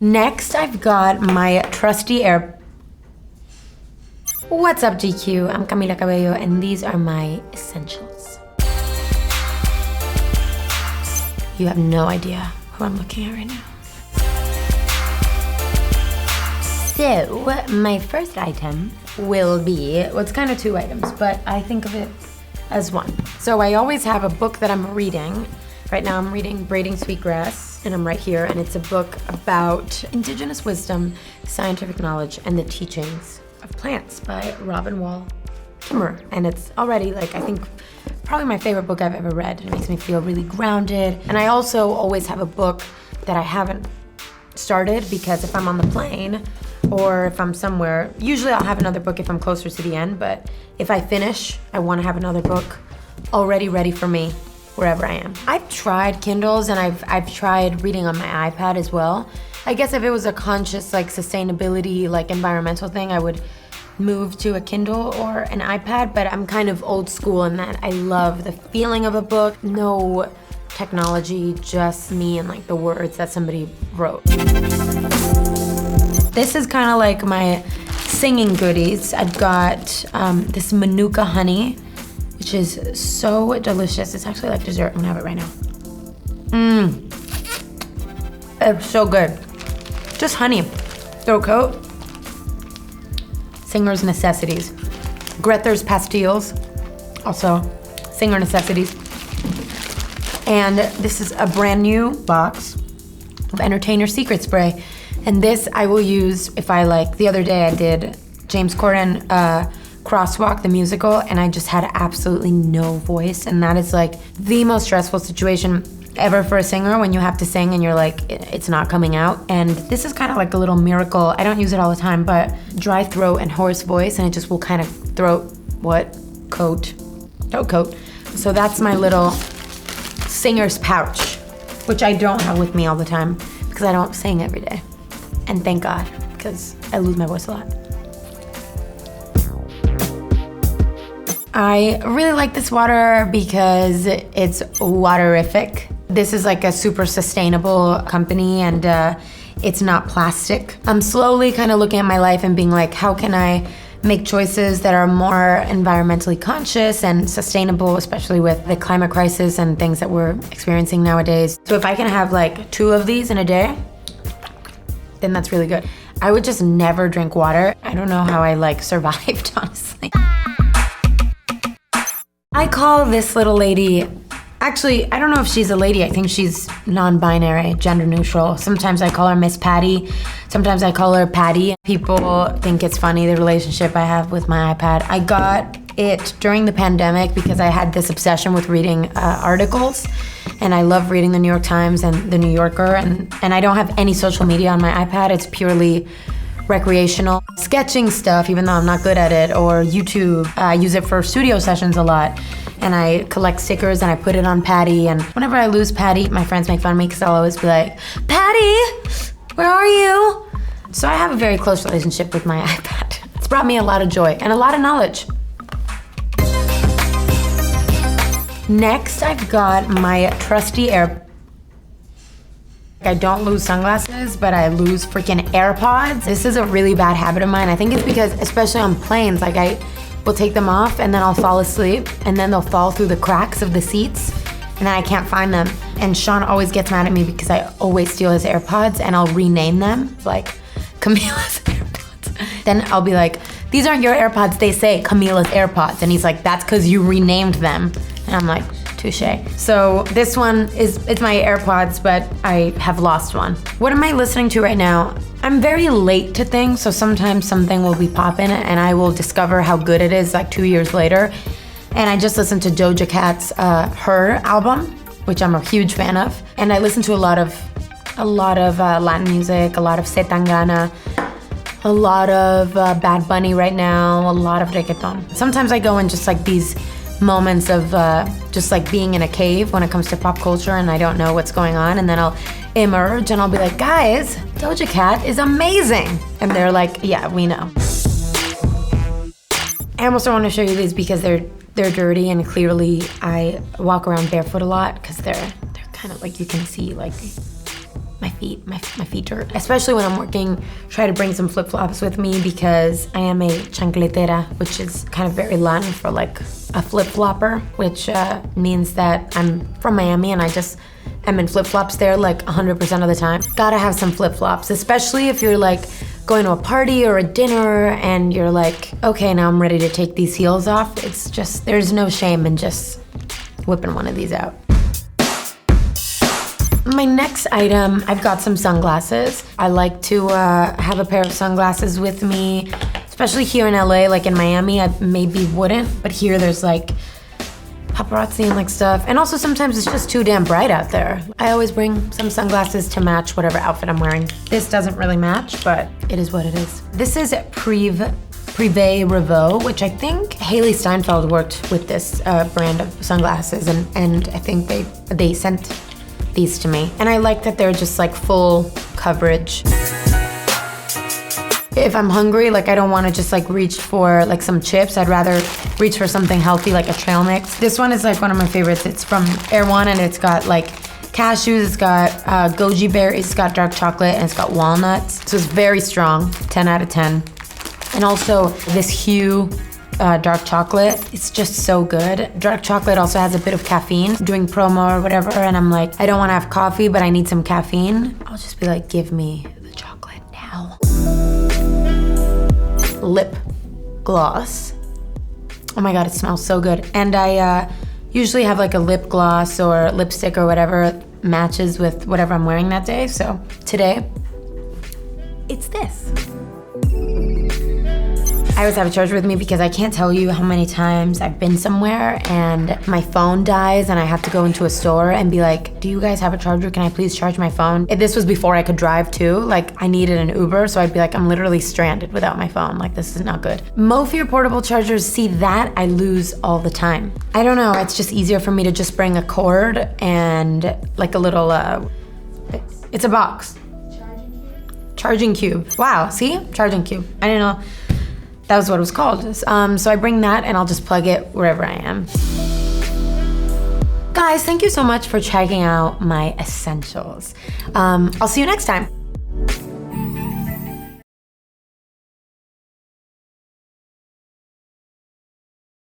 Next, I've got my trusty What's up, GQ? I'm Camila Cabello, and these are my essentials. You have no idea who I'm looking at right now. So, my first item will be, well, it's kind of two items, but I think of it as one. So I always have a book that I'm reading. Right now I'm reading Braiding Sweetgrass, and I'm right here, and it's a book about indigenous wisdom, scientific knowledge, and the teachings of plants by Robin Wall Kimmerer. And it's already, like, I think probably my favorite book I've ever read. It makes me feel really grounded. And I also always have a book that I haven't started, because if I'm on the plane or if I'm somewhere, usually I'll have another book if I'm closer to the end, but if I finish, I want to have another book already ready for me wherever I am. I've tried Kindles, and I've tried reading on my iPad as well. I guess if it was a conscious, like, sustainability, like, environmental thing, I would move to a Kindle or an iPad, but I'm kind of old school in that I love the feeling of a book. No technology, just me and, like, the words that somebody wrote. This is kind of like my singing goodies. I've got this Manuka honey, which is so delicious. It's actually like dessert. I'm gonna have it right now. It's so good. Just honey. Throat coat. Singer's necessities. Grether's pastilles, also Singer necessities. And this is a brand new box of Entertainer Secret Spray. And this I will use if I, like, the other day I did James Corden Crosswalk, the musical, and I just had absolutely no voice. And that is, like, the most stressful situation ever for a singer, when you have to sing and you're like, it's not coming out. And this is kind of like a little miracle. I don't use it all the time, but dry throat and hoarse voice, and it just will kind of throat coat. So that's my little singer's pouch, which I don't have with me all the time because I don't sing every day. And thank God, because I lose my voice a lot. I really like this water because it's Waterific. This is like a super sustainable company, and it's not plastic. I'm slowly kind of looking at my life and being like, how can I make choices that are more environmentally conscious and sustainable, especially with the climate crisis and things that we're experiencing nowadays. So if I can have like 2 of these in a day, then that's really good. I would just never drink water. I don't know how I, like, survived, honestly. I call this little lady, actually, I don't know if she's a lady. I think she's non-binary, gender neutral. Sometimes I call her Miss Patty. Sometimes I call her Patty. People think it's funny, the relationship I have with my iPad. I got it during the pandemic because I had this obsession with reading articles, and I love reading the New York Times and the New Yorker, and I don't have any social media on my iPad. It's purely recreational sketching stuff, even though I'm not good at it, or YouTube. I use it for studio sessions a lot, and I collect stickers and I put it on Patty, and whenever I lose Patty, my friends make fun of me because I'll always be like, Patty, where are you? So I have a very close relationship with my iPad. It's brought me a lot of joy and a lot of knowledge. Next, I've got my trusty I don't lose sunglasses, but I lose freaking AirPods. This is a really bad habit of mine. I think it's because, especially on planes, like, I will take them off and then I'll fall asleep, and then they'll fall through the cracks of the seats, and then I can't find them. And Shawn always gets mad at me because I always steal his AirPods, and I'll rename them, like Camila's AirPods. Then I'll be like, these aren't your AirPods, they say Camila's AirPods. And he's like, that's because you renamed them. And I'm like, touche. So this one it's my AirPods, but I have lost one. What am I listening to right now? I'm very late to things, so sometimes something will be popping and I will discover how good it is like 2 years later. And I just listened to Doja Cat's Her album, which I'm a huge fan of. And I listen to a lot of Latin music, a lot of Zetangana, a lot of Bad Bunny right now, a lot of reggaeton. Sometimes I go in just like these moments of just like being in a cave when it comes to pop culture, and I don't know what's going on, and then I'll emerge and I'll be like, guys, Doja Cat is amazing. And they're like, yeah, we know. I also want to show you these because they're dirty, and clearly I walk around barefoot a lot because they're kind of like, you can see like my feet. My feet hurt. Especially when I'm working, try to bring some flip-flops with me because I am a chancletera, which is kind of very Latin for like a flip-flopper, which means that I'm from Miami and I just am in flip-flops there like 100% of the time. Gotta have some flip-flops, especially if you're like going to a party or a dinner and you're like, okay, now I'm ready to take these heels off. It's just, there's no shame in just whipping one of these out. My next item, I've got some sunglasses. I like to have a pair of sunglasses with me, especially here in LA. Like in Miami, I maybe wouldn't, but here there's like paparazzi and like stuff. And also sometimes it's just too damn bright out there. I always bring some sunglasses to match whatever outfit I'm wearing. This doesn't really match, but it is what it is. This is Privé Revaux, which I think Haley Steinfeld worked with this brand of sunglasses, and I think they sent these to me. And I like that they're just like full coverage. If I'm hungry, like I don't want to just like reach for like some chips. I'd rather reach for something healthy like a trail mix. This one is like one of my favorites. It's from Air One and it's got like cashews, it's got goji berries, it's got dark chocolate, and it's got walnuts. So it's very strong, 10 out of 10. And also this Hue dark chocolate, it's just so good. Dark chocolate also has a bit of caffeine. Doing promo or whatever, and I'm like, I don't want to have coffee, but I need some caffeine. I'll just be like, give me the chocolate now. Lip gloss. Oh my God, it smells so good. And I usually have like a lip gloss or lipstick or whatever matches with whatever I'm wearing that day. So today, it's this. I always have a charger with me because I can't tell you how many times I've been somewhere and my phone dies and I have to go into a store and be like, do you guys have a charger? Can I please charge my phone? This was before I could drive too. Like I needed an Uber, so I'd be like, I'm literally stranded without my phone. Like this is not good. Mophir portable chargers, see that I lose all the time. I don't know, it's just easier for me to just bring a cord and like a little, it's a box. Charging cube. Wow, see? Charging cube. I didn't know that was what it was called. So I bring that and I'll just plug it wherever I am. Guys, thank you so much for checking out my essentials. I'll see you next time.